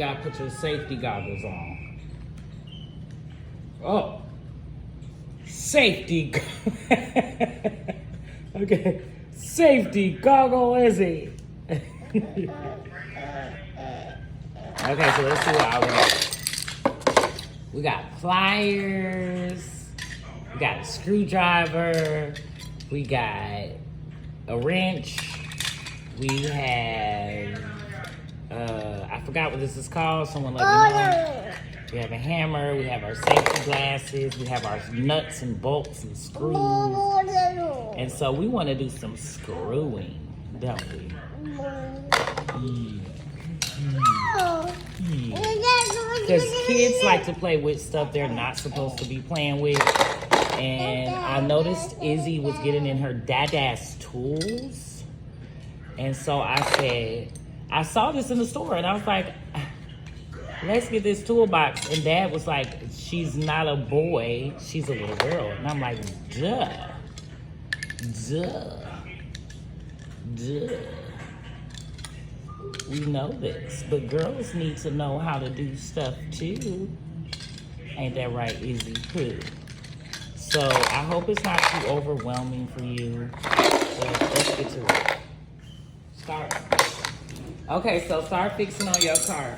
gotta put your safety goggles on. Oh. Safety. Okay. Safety goggle Izzy. Okay, so let's see what I want. We got pliers. We got a screwdriver. We got a wrench. We have, I forgot what this is called. Someone let me know. We have a hammer. We have our safety glasses. We have our nuts and bolts and screws. And so we want to do some screwing, don't we? Because kids like to play with stuff they're not supposed to be playing with. And I noticed Izzy was getting in her dada's tools. And so I said, I saw this in the store and I was like, let's get this toolbox. And Dad was like, she's not a boy, she's a little girl. And I'm like, duh. We know this, but girls need to know how to do stuff too. Ain't that right, Izzy? So I hope it's not too overwhelming for you. So let's get to it. Start. Okay, so start fixing on your car.